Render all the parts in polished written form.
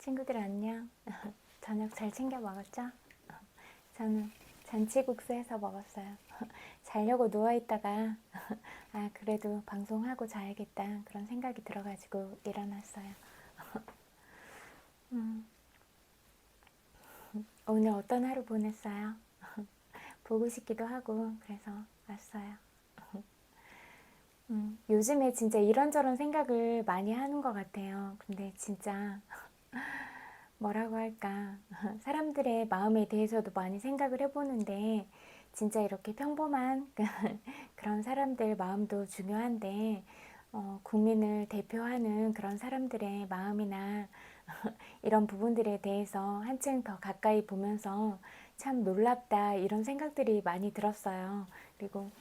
친구들 안녕. 저녁 잘 챙겨 먹었죠? 저는 잔치국수 해서 먹었어요. 자려고 누워있다가 그래도 방송하고 자야겠다 그런 생각이 들어가지고 일어났어요. 오늘 어떤 하루 보냈어요? 보고 싶기도 하고 그래서 왔어요. 요즘에 진짜 이런저런 생각을 많이 하는 것 같아요. 근데 진짜 뭐라고 할까, 사람들의 마음에 대해서도 많이 생각을 해보는데 진짜 이렇게 평범한 그런 사람들 마음도 중요한데 국민을 대표하는 그런 사람들의 마음이나 이런 부분들에 대해서 한층 더 가까이 보면서 참 놀랍다 이런 생각들이 많이 들었어요. 그리고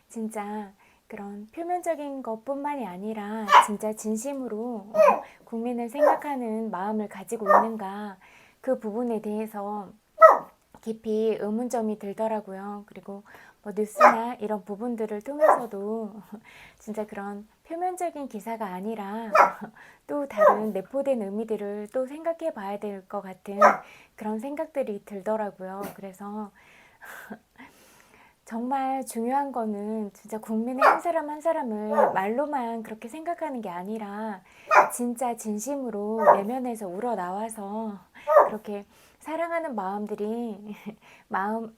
진짜 그런 표면적인 것뿐만이 아니라 진짜 진심으로 국민을 생각하는 마음을 가지고 있는가, 그 부분에 대해서 깊이 의문점이 들더라고요. 그리고 뭐 뉴스나 이런 부분들을 통해서도 진짜 그런 표면적인 기사가 아니라 또 다른 내포된 의미들을 또 생각해 봐야 될 것 같은 그런 생각들이 들더라고요. 그래서 정말 중요한 거는 진짜 국민의 한 사람 한 사람을 말로만 그렇게 생각하는 게 아니라 진짜 진심으로 내면에서 우러나와서 그렇게 사랑하는 마음들이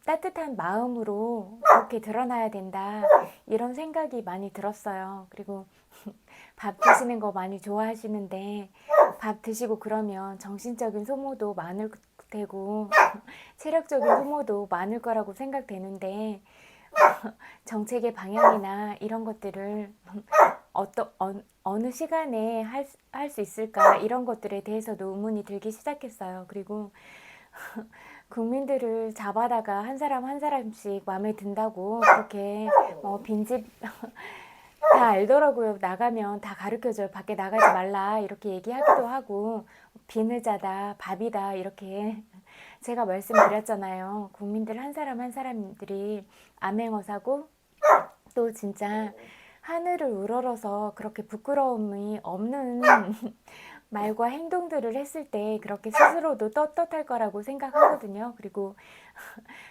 따뜻한 마음으로 그렇게 드러나야 된다 이런 생각이 많이 들었어요. 그리고 밥 드시는 거 많이 좋아하시는데 밥 드시고 그러면 정신적인 소모도 많을 테고 체력적인 소모도 많을 거라고 생각되는데 정책의 방향이나 이런 것들을 어느 시간에 할 수 있을까 이런 것들에 대해서도 의문이 들기 시작했어요. 그리고 국민들을 잡아다가 한 사람 한 사람씩 마음에 든다고 그렇게 빈집 다 알더라고요. 나가면 다 가르쳐줘요. 밖에 나가지 말라 이렇게 얘기하기도 하고 비늘자다 밥이다 이렇게 제가 말씀드렸잖아요. 국민들 한 사람 한 사람들이 암행어사고 또 진짜 하늘을 우러러서 그렇게 부끄러움이 없는 말과 행동들을 했을 때 그렇게 스스로도 떳떳할 거라고 생각하거든요. 그리고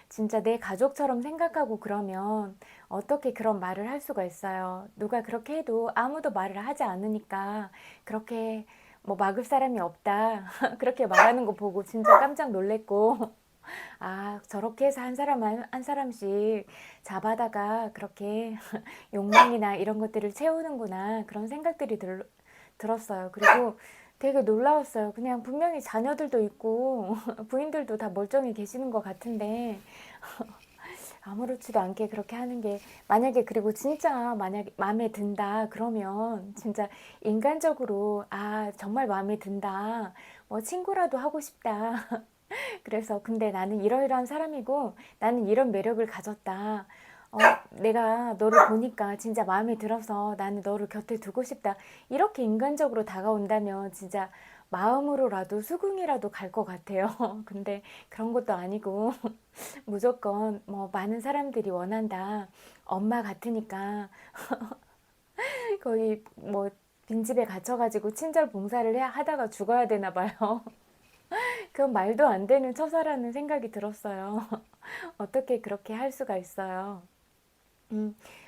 진짜 내 가족처럼 생각하고 그러면 어떻게 그런 말을 할 수가 있어요. 누가 그렇게 해도 아무도 말을 하지 않으니까 그렇게 뭐 막을 사람이 없다 그렇게 말하는 거 보고 진짜 깜짝 놀랬고 저렇게 해서 한 사람 한 사람씩 잡아다가 그렇게 욕망이나 이런 것들을 채우는구나 그런 생각들이 들었어요. 그리고 되게 놀라웠어요. 그냥 분명히 자녀들도 있고 부인들도 다 멀쩡히 계시는 것 같은데 아무렇지도 않게 그렇게 하는 게, 만약에 그리고 진짜 만약에 마음에 든다 그러면 진짜 인간적으로 정말 마음에 든다, 뭐 친구라도 하고 싶다 그래서 근데 나는 이러이러한 사람이고 나는 이런 매력을 가졌다, 내가 너를 보니까 진짜 마음에 들어서 나는 너를 곁에 두고 싶다, 이렇게 인간적으로 다가온다면 진짜 마음으로라도 수긍이라도 갈 것 같아요. 근데 그런 것도 아니고 무조건 뭐 많은 사람들이 원한다, 엄마 같으니까 거의 뭐 빈집에 갇혀가지고 친절 봉사를 하다가 죽어야 되나 봐요. 그건 말도 안 되는 처사라는 생각이 들었어요. 어떻게 그렇게 할 수가 있어요.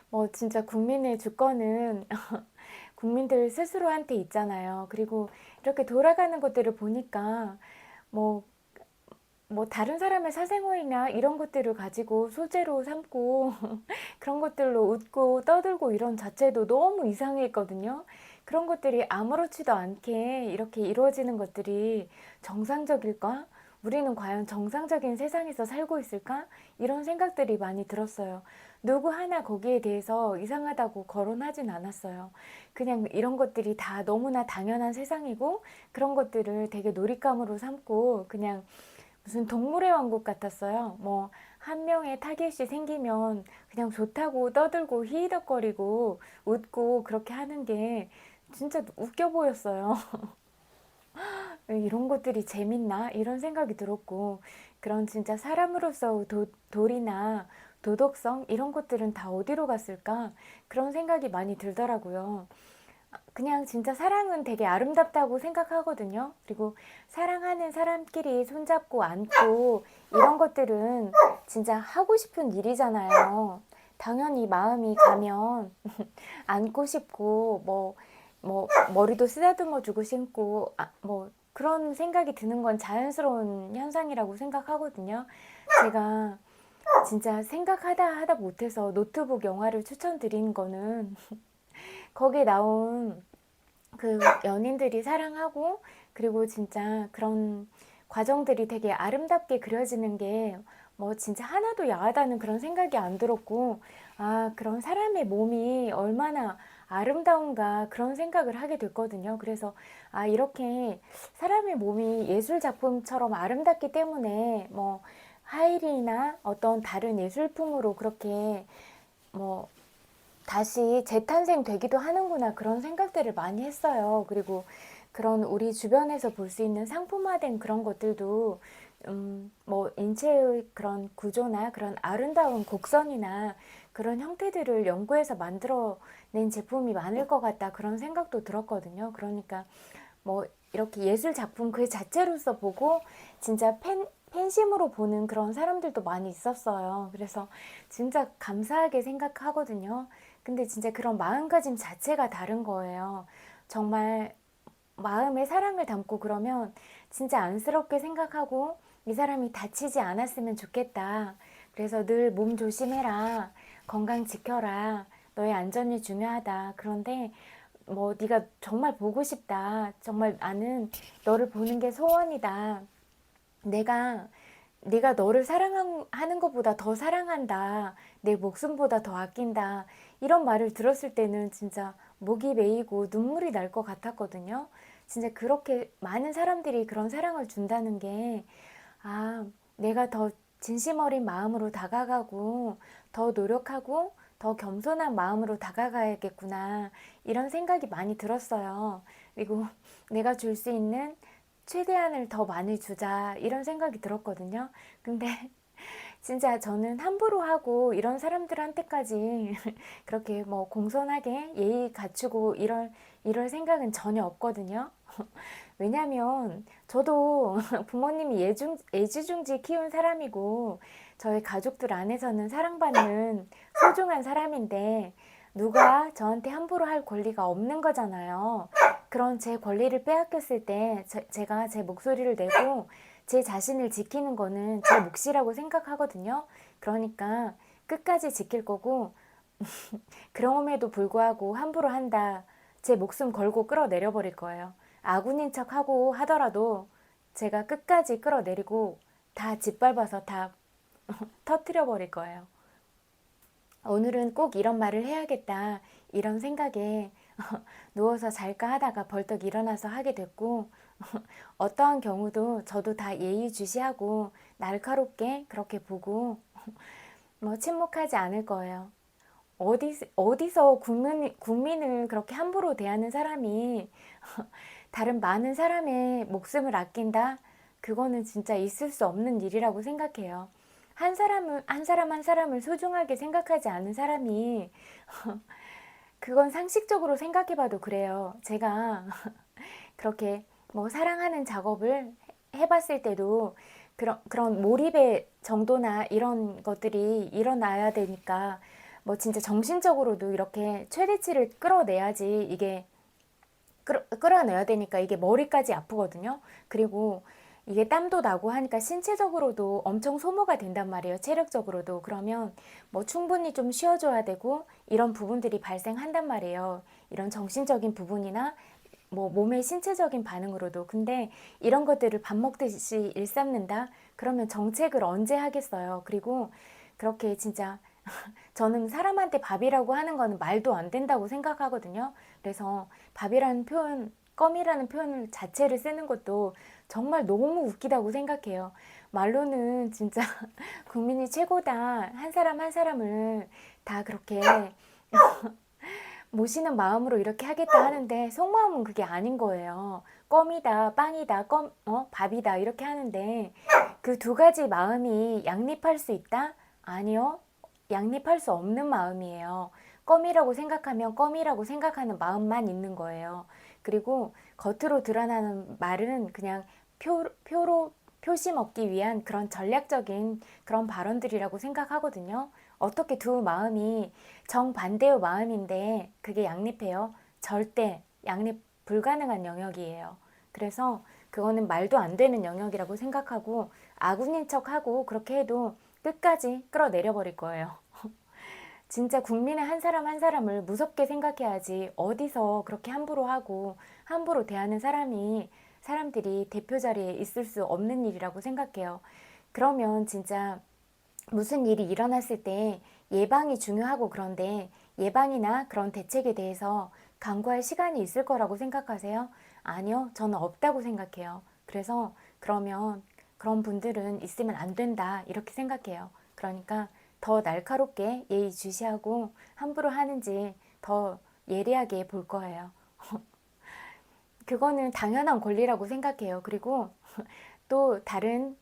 뭐 진짜 국민의 주권은 국민들 스스로한테 있잖아요. 그리고 이렇게 돌아가는 것들을 보니까 뭐 다른 사람의 사생활이나 이런 것들을 가지고 소재로 삼고 그런 것들로 웃고 떠들고 이런 자체도 너무 이상했거든요. 그런 것들이 아무렇지도 않게 이렇게 이루어지는 것들이 정상적일까? 우리는 과연 정상적인 세상에서 살고 있을까? 이런 생각들이 많이 들었어요. 누구 하나 거기에 대해서 이상하다고 거론하진 않았어요. 그냥 이런 것들이 다 너무나 당연한 세상이고 그런 것들을 되게 놀잇감으로 삼고 그냥 무슨 동물의 왕국 같았어요. 뭐 한 명의 타겟이 생기면 그냥 좋다고 떠들고 히히덕거리고 웃고 그렇게 하는 게 진짜 웃겨 보였어요. 이런 것들이 재밌나? 이런 생각이 들었고, 그런 진짜 사람으로서 도리나 도덕성 이런 것들은 다 어디로 갔을까? 그런 생각이 많이 들더라고요. 그냥 진짜 사랑은 되게 아름답다고 생각하거든요. 그리고 사랑하는 사람끼리 손잡고 안고 이런 것들은 진짜 하고 싶은 일이잖아요. 당연히 마음이 가면 안고 싶고 뭐 머리도 쓰다듬어 주고 싶고 뭐 그런 생각이 드는 건 자연스러운 현상이라고 생각하거든요. 제가 진짜 생각하다 하다 못해서 노트북 영화를 추천드리는 거는 거기에 나온 그 연인들이 사랑하고 그리고 진짜 그런 과정들이 되게 아름답게 그려지는 게 뭐 진짜 하나도 야하다는 그런 생각이 안 들었고 그런 사람의 몸이 얼마나 아름다운가 그런 생각을 하게 됐거든요. 그래서 이렇게 사람의 몸이 예술 작품처럼 아름답기 때문에 뭐 하이리나 어떤 다른 예술품으로 그렇게 뭐 다시 재탄생되기도 하는구나 그런 생각들을 많이 했어요. 그리고 그런 우리 주변에서 볼 수 있는 상품화된 그런 것들도 뭐 인체의 그런 구조나 그런 아름다운 곡선이나 그런 형태들을 연구해서 만들어낸 제품이 많을 것 같다 그런 생각도 들었거든요. 그러니까 뭐 이렇게 예술 작품 그 자체로서 보고 진짜 팬심으로 보는 그런 사람들도 많이 있었어요. 그래서 진짜 감사하게 생각하거든요. 근데 진짜 그런 마음가짐 자체가 다른 거예요. 정말 마음에 사랑을 담고 그러면 진짜 안쓰럽게 생각하고 이 사람이 다치지 않았으면 좋겠다. 그래서 늘 몸 조심해라. 건강 지켜라. 너의 안전이 중요하다. 그런데 뭐 네가 정말 보고 싶다. 정말 나는 너를 보는 게 소원이다. 내가 네가 너를 사랑하는 것보다 더 사랑한다. 내 목숨보다 더 아낀다. 이런 말을 들었을 때는 진짜 목이 메이고 눈물이 날 것 같았거든요. 진짜 그렇게 많은 사람들이 그런 사랑을 준다는 게 내가 더 진심 어린 마음으로 다가가고 더 노력하고 더 겸손한 마음으로 다가가야겠구나. 이런 생각이 많이 들었어요. 그리고 내가 줄 수 있는 최대한을 더 많이 주자 이런 생각이 들었거든요. 근데 진짜 저는 함부로 하고 이런 사람들한테까지 그렇게 뭐 공손하게 예의 갖추고 이럴 생각은 전혀 없거든요. 왜냐면 저도 부모님이 애지중지 키운 사람이고 저희 가족들 안에서는 사랑받는 소중한 사람인데 누가 저한테 함부로 할 권리가 없는 거잖아요. 그런 제 권리를 빼앗겼을 때 제가 제 목소리를 내고 제 자신을 지키는 거는 제 몫이라고 생각하거든요. 그러니까 끝까지 지킬 거고 그럼에도 불구하고 함부로 한다. 제 목숨 걸고 끌어내려 버릴 거예요. 아군인 척 하고 하더라도 제가 끝까지 끌어내리고 다 짓밟아서 다 터트려 버릴 거예요. 오늘은 꼭 이런 말을 해야겠다. 이런 생각에 누워서 잘까 하다가 벌떡 일어나서 하게 됐고 어떠한 경우도 저도 다 예의주시하고 날카롭게 그렇게 보고 뭐 침묵하지 않을 거예요. 어디서 국민을 그렇게 함부로 대하는 사람이 다른 많은 사람의 목숨을 아낀다? 그거는 진짜 있을 수 없는 일이라고 생각해요. 한 사람을 소중하게 생각하지 않은 사람이 그건 상식적으로 생각해봐도 그래요. 제가 그렇게 뭐 사랑하는 작업을 해봤을 때도 그런 몰입의 정도나 이런 것들이 일어나야 되니까 뭐 진짜 정신적으로도 이렇게 최대치를 끌어내야지 이게 끌어내야 되니까 이게 머리까지 아프거든요. 그리고 이게 땀도 나고 하니까 신체적으로도 엄청 소모가 된단 말이에요. 체력적으로도. 그러면 뭐 충분히 좀 쉬어줘야 되고 이런 부분들이 발생한단 말이에요. 이런 정신적인 부분이나 뭐 몸의 신체적인 반응으로도. 근데 이런 것들을 밥 먹듯이 일삼는다? 그러면 정책을 언제 하겠어요? 그리고 그렇게 진짜 저는 사람한테 밥이라고 하는 거는 말도 안 된다고 생각하거든요. 그래서 밥이라는 표현, 껌이라는 표현 자체를 쓰는 것도 정말 너무 웃기다고 생각해요. 말로는 진짜 국민이 최고다. 한 사람 한 사람을 다 그렇게 모시는 마음으로 이렇게 하겠다 하는데 속마음은 그게 아닌 거예요. 껌이다, 빵이다, 밥이다 이렇게 하는데 그 두 가지 마음이 양립할 수 있다? 아니요. 양립할 수 없는 마음이에요. 껌이라고 생각하면 껌이라고 생각하는 마음만 있는 거예요. 그리고 겉으로 드러나는 말은 그냥 표시 먹기 위한 그런 전략적인 그런 발언들이라고 생각하거든요. 어떻게 두 마음이 정반대의 마음인데 그게 양립해요? 절대 양립 불가능한 영역이에요. 그래서 그거는 말도 안 되는 영역이라고 생각하고 아군인 척하고 그렇게 해도 끝까지 끌어내려 버릴 거예요. 진짜 국민의 한 사람 한 사람을 무섭게 생각해야지 어디서 그렇게 함부로 하고 함부로 대하는 사람들이 대표 자리에 있을 수 없는 일이라고 생각해요. 그러면 진짜 무슨 일이 일어났을 때 예방이 중요하고 그런데 예방이나 그런 대책에 대해서 강구할 시간이 있을 거라고 생각하세요? 아니요, 저는 없다고 생각해요. 그래서 그러면 그런 분들은 있으면 안 된다 이렇게 생각해요. 그러니까 더 날카롭게 예의주시하고 함부로 하는지 더 예리하게 볼 거예요. 그거는 당연한 권리라고 생각해요. 그리고 또 다른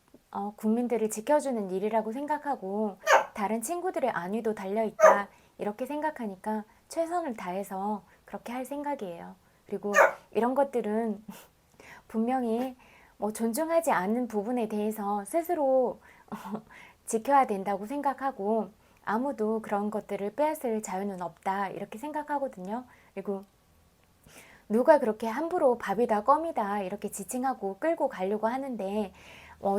국민들을 지켜주는 일이라고 생각하고 다른 친구들의 안위도 달려있다 이렇게 생각하니까 최선을 다해서 그렇게 할 생각이에요. 그리고 이런 것들은 분명히 뭐 존중하지 않는 부분에 대해서 스스로 지켜야 된다고 생각하고 아무도 그런 것들을 빼앗을 자유는 없다 이렇게 생각하거든요. 그리고 누가 그렇게 함부로 밥이다 껌이다 이렇게 지칭하고 끌고 가려고 하는데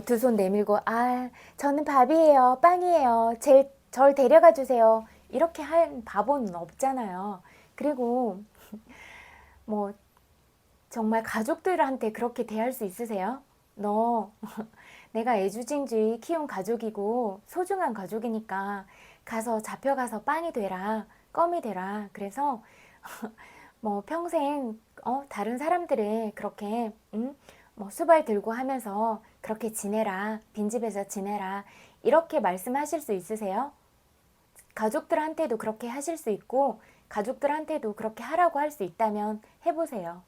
두 손 내밀고 아 저는 밥이에요 빵이에요 절 데려가 주세요 이렇게 한 바보는 없잖아요. 그리고 뭐 정말 가족들한테 그렇게 대할 수 있으세요? 너 내가 애주쟁주의 키운 가족이고 소중한 가족이니까 가서 잡혀가서 빵이 되라 껌이 되라. 그래서 뭐 평생 다른 사람들의 그렇게 뭐 수발 들고 하면서 그렇게 지내라 빈집에서 지내라 이렇게 말씀하실 수 있으세요? 가족들한테도 그렇게 하실 수 있고 가족들한테도 그렇게 하라고 할 수 있다면 해보세요.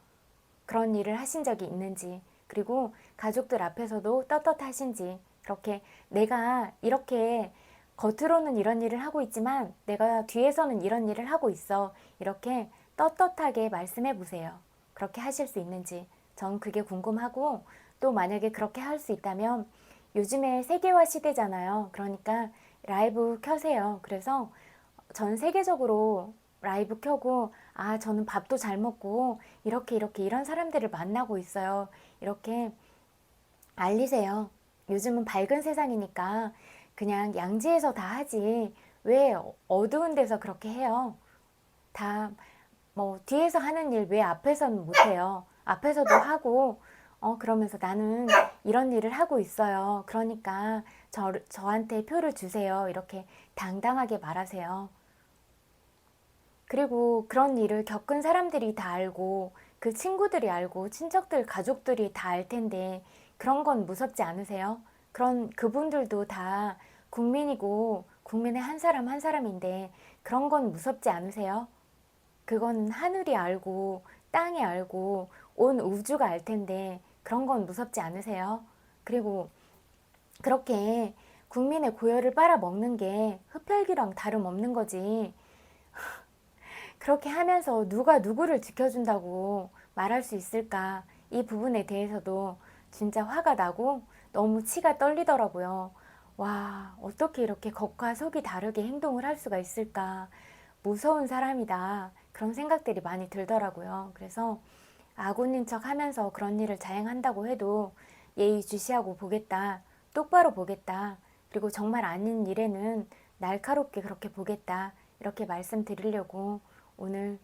그런 일을 하신 적이 있는지 그리고 가족들 앞에서도 떳떳하신지 그렇게 내가 이렇게 겉으로는 이런 일을 하고 있지만 내가 뒤에서는 이런 일을 하고 있어 이렇게 떳떳하게 말씀해 보세요. 그렇게 하실 수 있는지 전 그게 궁금하고 또 만약에 그렇게 할 수 있다면 요즘에 세계화 시대잖아요. 그러니까 라이브 켜세요. 그래서 전 세계적으로 라이브 켜고 아 저는 밥도 잘 먹고 이렇게 이런 사람들을 만나고 있어요. 이렇게 알리세요. 요즘은 밝은 세상이니까 그냥 양지에서 다 하지 왜 어두운 데서 그렇게 해요. 다 뭐 뒤에서 하는 일 왜 앞에서는 못해요. 앞에서도 하고 그러면서 나는 이런 일을 하고 있어요. 그러니까 저한테 표를 주세요. 이렇게 당당하게 말하세요. 그리고 그런 일을 겪은 사람들이 다 알고 그 친구들이 알고 친척들 가족들이 다 알 텐데 그런 건 무섭지 않으세요? 그런 그분들도 다 국민이고 국민의 한 사람 한 사람인데 그런 건 무섭지 않으세요? 그건 하늘이 알고 땅이 알고 온 우주가 알 텐데 그런 건 무섭지 않으세요? 그리고 그렇게 국민의 고열을 빨아먹는 게 흡혈귀랑 다름없는 거지. 그렇게 하면서 누가 누구를 지켜준다고 말할 수 있을까? 이 부분에 대해서도 진짜 화가 나고 너무 치가 떨리더라고요. 와, 어떻게 이렇게 겉과 속이 다르게 행동을 할 수가 있을까? 무서운 사람이다. 그런 생각들이 많이 들더라고요. 그래서 아군인 척 하면서 그런 일을 자행한다고 해도 예의주시하고 보겠다. 똑바로 보겠다. 그리고 정말 아닌 일에는 날카롭게 그렇게 보겠다. 이렇게 말씀드리려고 오늘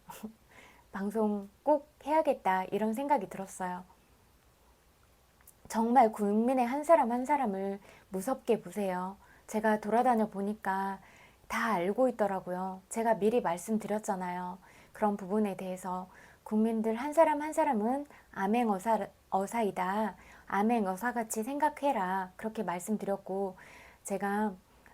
방송 꼭 해야겠다 이런 생각이 들었어요. 정말 국민의 한 사람 한 사람을 무섭게 보세요. 제가 돌아다녀 보니까 다 알고 있더라고요. 제가 미리 말씀드렸잖아요. 그런 부분에 대해서 국민들 한 사람 한 사람은 암행어사이다. 암행어사같이 생각해라. 그렇게 말씀드렸고 제가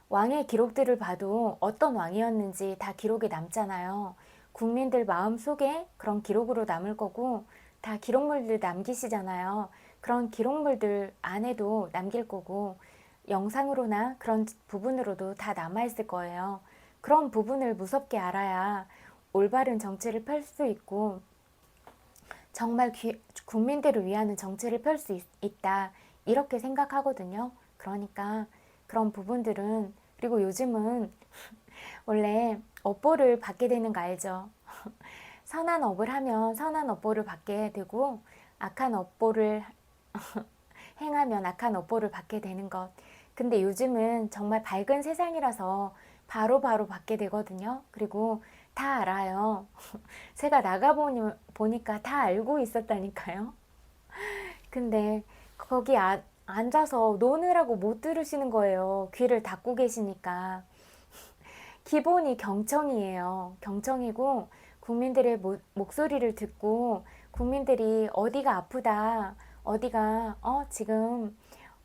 왕의 기록들을 봐도 어떤 왕이었는지 다 기록에 남잖아요. 국민들 마음속에 그런 기록으로 남을 거고 다 기록물들 남기시잖아요. 그런 기록물들 안에도 남길 거고 영상으로나 그런 부분으로도 다 남아있을 거예요. 그런 부분을 무섭게 알아야 올바른 정치를 펼 수 있고 정말 국민들을 위하는 정치를 펼 수 있다. 이렇게 생각하거든요. 그러니까 그런 부분들은 그리고 요즘은 원래 업보를 받게 되는 거 알죠? 선한 업을 하면 선한 업보를 받게 되고 악한 업보를 행하면 악한 업보를 받게 되는 것. 근데 요즘은 정말 밝은 세상이라서 바로바로 받게 되거든요. 그리고 다 알아요. 제가 보니까 다 알고 있었다니까요. 근데 거기 앉아서 노느라고 못 들으시는 거예요. 귀를 닫고 계시니까. 기본이 경청이에요. 경청이고 국민들의 목소리를 듣고 국민들이 어디가 아프다, 어디가 지금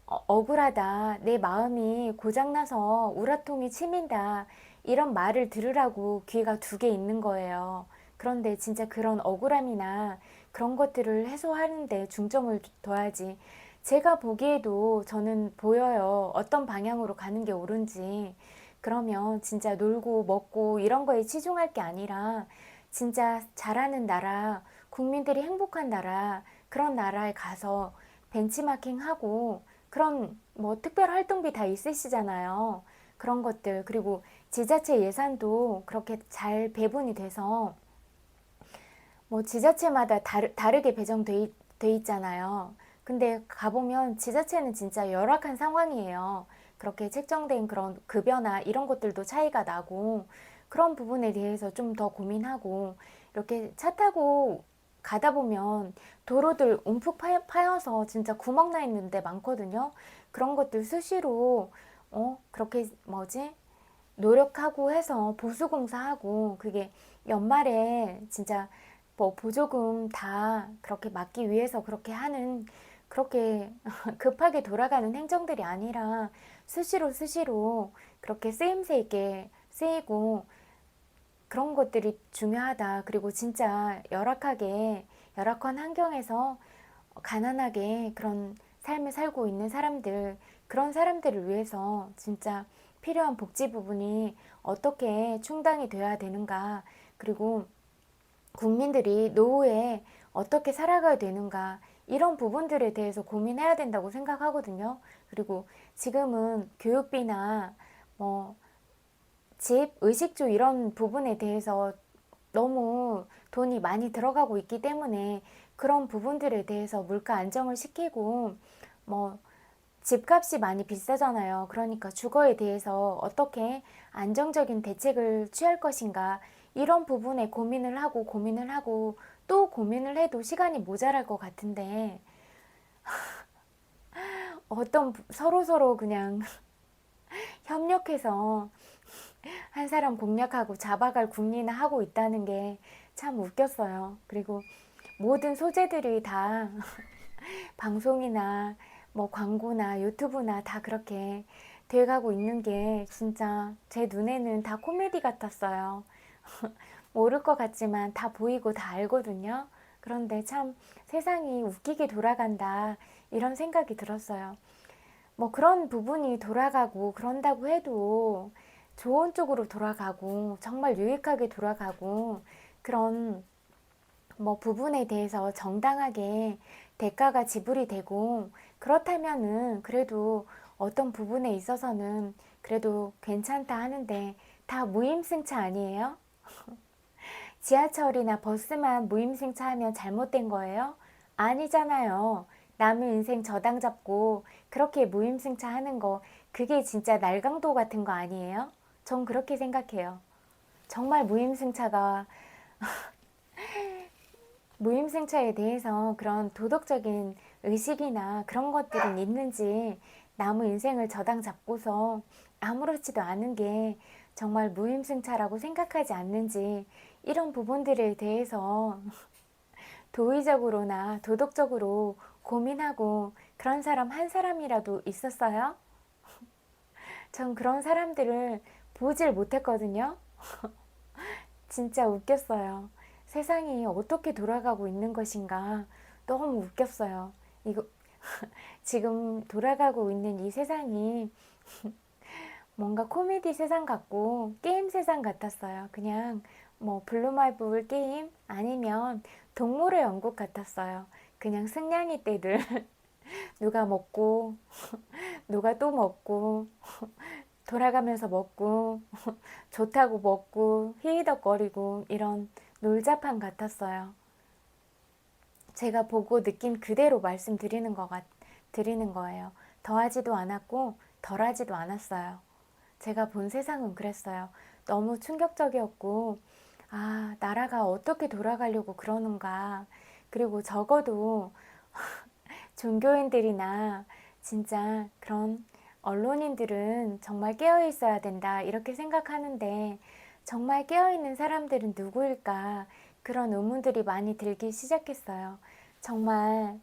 억울하다, 내 마음이 고장나서 우라통이 치민다 이런 말을 들으라고 귀가 두 개 있는 거예요. 그런데 진짜 그런 억울함이나 그런 것들을 해소하는데 중점을 둬야지. 제가 보기에도 저는 보여요. 어떤 방향으로 가는 게 옳은지. 그러면 진짜 놀고 먹고 이런 거에 치중할 게 아니라 진짜 잘하는 나라, 국민들이 행복한 나라, 그런 나라에 가서 벤치마킹하고 그런 뭐 특별 활동비 다 있으시잖아요. 그런 것들 그리고 지자체 예산도 그렇게 잘 배분이 돼서 뭐 지자체마다 다르게 돼 있잖아요. 근데 가보면 지자체는 진짜 열악한 상황이에요. 그렇게 책정된 그런 급여나 이런 것들도 차이가 나고 그런 부분에 대해서 좀 더 고민하고 이렇게 차 타고 가다 보면 도로들 움푹 파여서 진짜 구멍 나 있는데 많거든요. 그런 것들 수시로 그렇게 뭐지? 노력하고 해서 보수공사하고 그게 연말에 진짜 뭐 보조금 다 그렇게 막기 위해서 그렇게 하는 그렇게 급하게 돌아가는 행정들이 아니라 수시로 그렇게 쓰임새 있게 쓰이고 그런 것들이 중요하다. 그리고 진짜 열악한 환경에서 가난하게 그런 삶을 살고 있는 사람들, 그런 사람들을 위해서 진짜 필요한 복지 부분이 어떻게 충당이 돼야 되는가, 그리고 국민들이 노후에 어떻게 살아가야 되는가, 이런 부분들에 대해서 고민해야 된다고 생각하거든요. 그리고 지금은 교육비나 뭐 집, 의식주 이런 부분에 대해서 너무 돈이 많이 들어가고 있기 때문에 그런 부분들에 대해서 물가 안정을 시키고 뭐 집값이 많이 비싸잖아요. 그러니까 주거에 대해서 어떻게 안정적인 대책을 취할 것인가 이런 부분에 고민을 하고 또 고민을 해도 시간이 모자랄 것 같은데 서로 그냥 협력해서 한 사람 공략하고 잡아갈 궁리나 하고 있다는 게 참 웃겼어요. 그리고 모든 소재들이 다 방송이나 뭐 광고나 유튜브나 다 그렇게 돼가고 있는 게 진짜 제 눈에는 다 코미디 같았어요. 모를 것 같지만 다 보이고 다 알거든요. 그런데 참 세상이 웃기게 돌아간다 이런 생각이 들었어요. 뭐 그런 부분이 돌아가고 그런다고 해도 좋은 쪽으로 돌아가고 정말 유익하게 돌아가고 그런 뭐 부분에 대해서 정당하게 대가가 지불이 되고 그렇다면은 그래도 어떤 부분에 있어서는 그래도 괜찮다 하는데 다 무임승차 아니에요? 지하철이나 버스만 무임승차 하면 잘못된 거예요? 아니잖아요. 남의 인생 저당 잡고 그렇게 무임승차 하는 거 그게 진짜 날강도 같은 거 아니에요? 전 그렇게 생각해요. 정말 무임승차에 대해서 그런 도덕적인 의식이나 그런 것들은 있는지 남의 인생을 저당 잡고서 아무렇지도 않은 게 정말 무임승차라고 생각하지 않는지 이런 부분들에 대해서 도의적으로나 도덕적으로 고민하고 그런 사람 한 사람이라도 있었어요? 전 그런 사람들을 보질 못했거든요. 진짜 웃겼어요. 세상이 어떻게 돌아가고 있는 것인가 너무 웃겼어요. 이거 지금 돌아가고 있는 이 세상이 뭔가 코미디 세상 같고 게임 세상 같았어요. 그냥 뭐 블루마블 게임 아니면 동물의 왕국 같았어요. 그냥 승냥이 떼들 누가 먹고 누가 또 먹고 돌아가면서 먹고 좋다고 먹고 히히덕거리고 이런 놀자판 같았어요. 제가 보고 느낀 그대로 드리는 거예요. 더하지도 않았고 덜하지도 않았어요. 제가 본 세상은 그랬어요. 너무 충격적이었고, 아, 나라가 어떻게 돌아가려고 그러는가. 그리고 적어도 종교인들이나 진짜 그런 언론인들은 정말 깨어 있어야 된다. 이렇게 생각하는데, 정말 깨어 있는 사람들은 누구일까? 그런 의문들이 많이 들기 시작했어요. 정말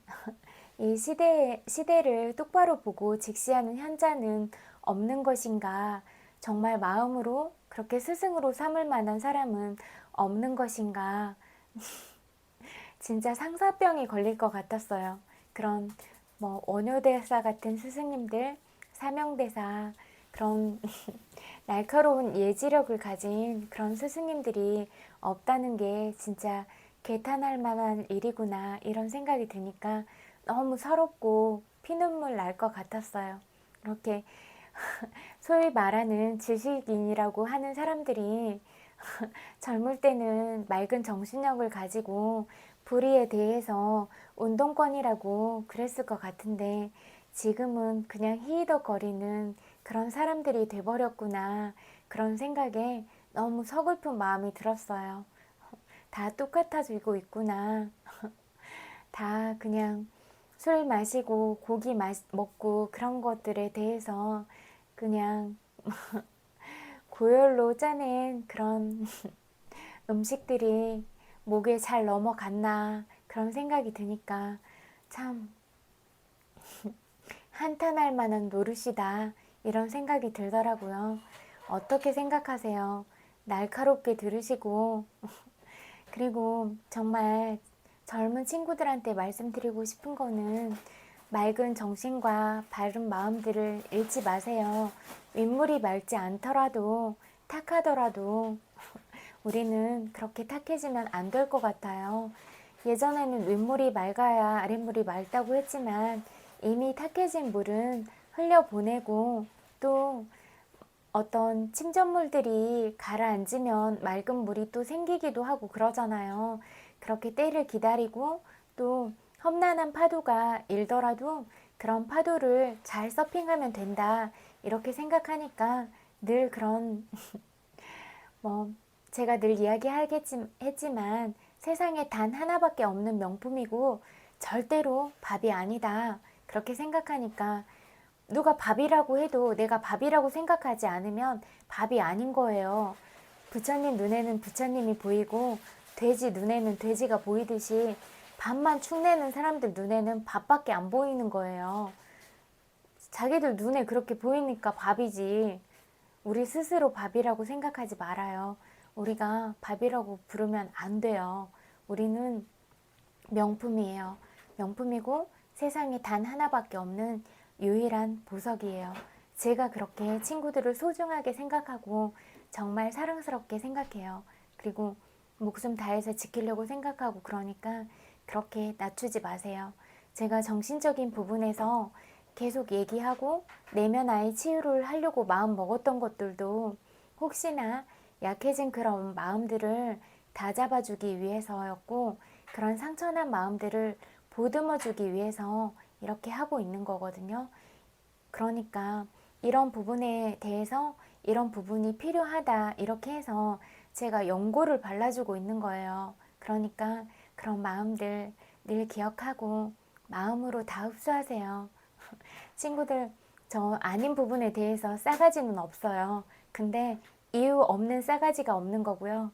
이 시대를 똑바로 보고 직시하는 현자는 없는 것인가? 정말 마음으로 그렇게 스승으로 삼을 만한 사람은 없는 것인가? 진짜 상사병이 걸릴 것 같았어요. 그런 뭐 원효대사 같은 스승님들, 사명대사, 그런 날카로운 예지력을 가진 그런 스승님들이 없다는 게 진짜 개탄할 만한 일이구나 이런 생각이 드니까 너무 서럽고 피눈물 날 것 같았어요. 이렇게 소위 말하는 지식인이라고 하는 사람들이 젊을 때는 맑은 정신력을 가지고 불의에 대해서 운동권이라고 그랬을 것 같은데 지금은 그냥 히히덕거리는 그런 사람들이 돼버렸구나 그런 생각에 너무 서글픈 마음이 들었어요. 다 똑같아지고 있구나. 다 그냥 술 마시고 고기 먹고 그런 것들에 대해서 그냥 고열로 짜낸 그런 음식들이 목에 잘 넘어갔나 그런 생각이 드니까 참 한탄할 만한 노릇이다 이런 생각이 들더라고요. 어떻게 생각하세요? 날카롭게 들으시고 그리고 정말 젊은 친구들한테 말씀드리고 싶은 거는 맑은 정신과 바른 마음들을 잃지 마세요. 윗물이 맑지 않더라도 탁하더라도 우리는 그렇게 탁해지면 안 될 것 같아요. 예전에는 윗물이 맑아야 아랫물이 맑다고 했지만 이미 탁해진 물은 흘려보내고 또 어떤 침전물들이 가라앉으면 맑은 물이 또 생기기도 하고 그러잖아요. 그렇게 때를 기다리고 또 험난한 파도가 일더라도 그런 파도를 잘 서핑하면 된다. 이렇게 생각하니까 늘 그런 뭐 제가 늘 이야기하겠지만 세상에 단 하나밖에 없는 명품이고 절대로 밥이 아니다. 그렇게 생각하니까 누가 밥이라고 해도 내가 밥이라고 생각하지 않으면 밥이 아닌 거예요. 부처님 눈에는 부처님이 보이고 돼지 눈에는 돼지가 보이듯이 밥만 축내는 사람들 눈에는 밥밖에 안 보이는 거예요. 자기들 눈에 그렇게 보이니까 밥이지. 우리 스스로 밥이라고 생각하지 말아요. 우리가 밥이라고 부르면 안 돼요. 우리는 명품이에요. 명품이고 세상에 단 하나밖에 없는 유일한 보석이에요. 제가 그렇게 친구들을 소중하게 생각하고 정말 사랑스럽게 생각해요. 그리고 목숨 다해서 지키려고 생각하고 그러니까 그렇게 낮추지 마세요. 제가 정신적인 부분에서 계속 얘기하고 내면 아이 치유를 하려고 마음 먹었던 것들도 혹시나 약해진 그런 마음들을 다잡아주기 위해서였고 그런 상처난 마음들을 보듬어주기 위해서 이렇게 하고 있는 거거든요. 그러니까 이런 부분에 대해서 이런 부분이 필요하다 이렇게 해서 제가 연고를 발라주고 있는 거예요. 그러니까 그런 마음들 늘 기억하고 마음으로 다 흡수하세요. 친구들 저 아닌 부분에 대해서 싸가지는 없어요. 근데 이유 없는 싸가지가 없는 거고요.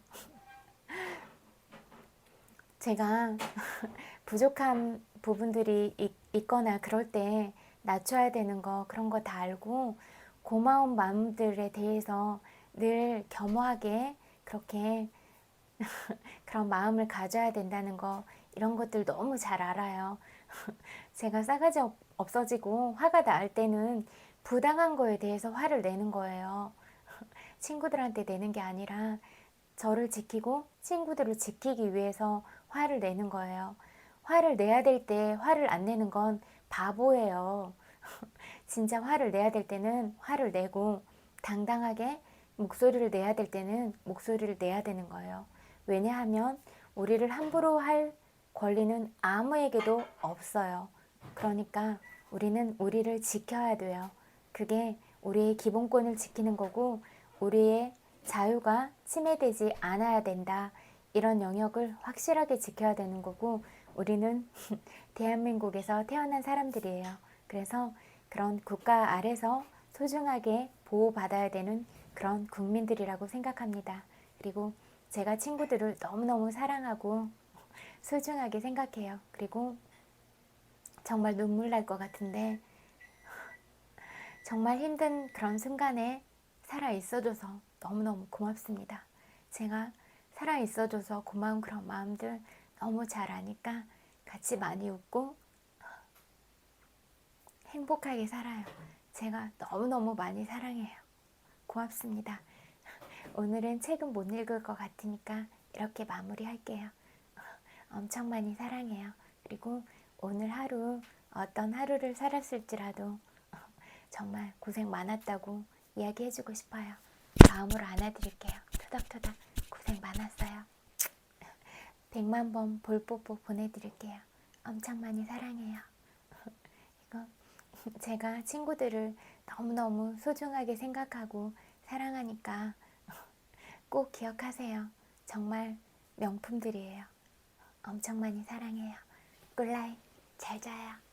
제가 부족한 부분들이 있거나 그럴 때 낮춰야 되는 거 그런 거 다 알고 고마운 마음들에 대해서 늘 겸허하게 그렇게 그런 마음을 가져야 된다는 거 이런 것들 너무 잘 알아요. 제가 싸가지 없어지고 화가 날 때는 부당한 거에 대해서 화를 내는 거예요. 친구들한테 내는 게 아니라 저를 지키고 친구들을 지키기 위해서 화를 내는 거예요. 화를 내야 될 때 화를 안 내는 건 바보예요. 진짜 화를 내야 될 때는 화를 내고 당당하게 목소리를 내야 될 때는 목소리를 내야 되는 거예요. 왜냐하면 우리를 함부로 할 권리는 아무에게도 없어요. 그러니까 우리는 우리를 지켜야 돼요. 그게 우리의 기본권을 지키는 거고 우리의 자유가 침해되지 않아야 된다. 이런 영역을 확실하게 지켜야 되는 거고 우리는 대한민국에서 태어난 사람들이에요. 그래서 그런 국가 아래서 소중하게 보호받아야 되는 그런 국민들이라고 생각합니다. 그리고 제가 친구들을 너무너무 사랑하고 소중하게 생각해요. 그리고 정말 눈물 날 것 같은데 정말 힘든 그런 순간에 살아 있어줘서 너무너무 고맙습니다. 제가 살아 있어줘서 고마운 그런 마음들 너무 잘 아니까 같이 많이 웃고 행복하게 살아요. 제가 너무너무 많이 사랑해요. 고맙습니다. 오늘은 책은 못 읽을 것 같으니까 이렇게 마무리할게요. 엄청 많이 사랑해요. 그리고 오늘 하루 어떤 하루를 살았을지라도 정말 고생 많았다고 이야기해주고 싶어요. 마음으로 안아드릴게요. 토닥토닥 고생 많았어요. 100만 번 볼뽀뽀 보내드릴게요. 엄청 많이 사랑해요. 이거 제가 친구들을 너무너무 소중하게 생각하고 사랑하니까 꼭 기억하세요. 정말 명품들이에요. 엄청 많이 사랑해요. 굿나잇. 잘 자요.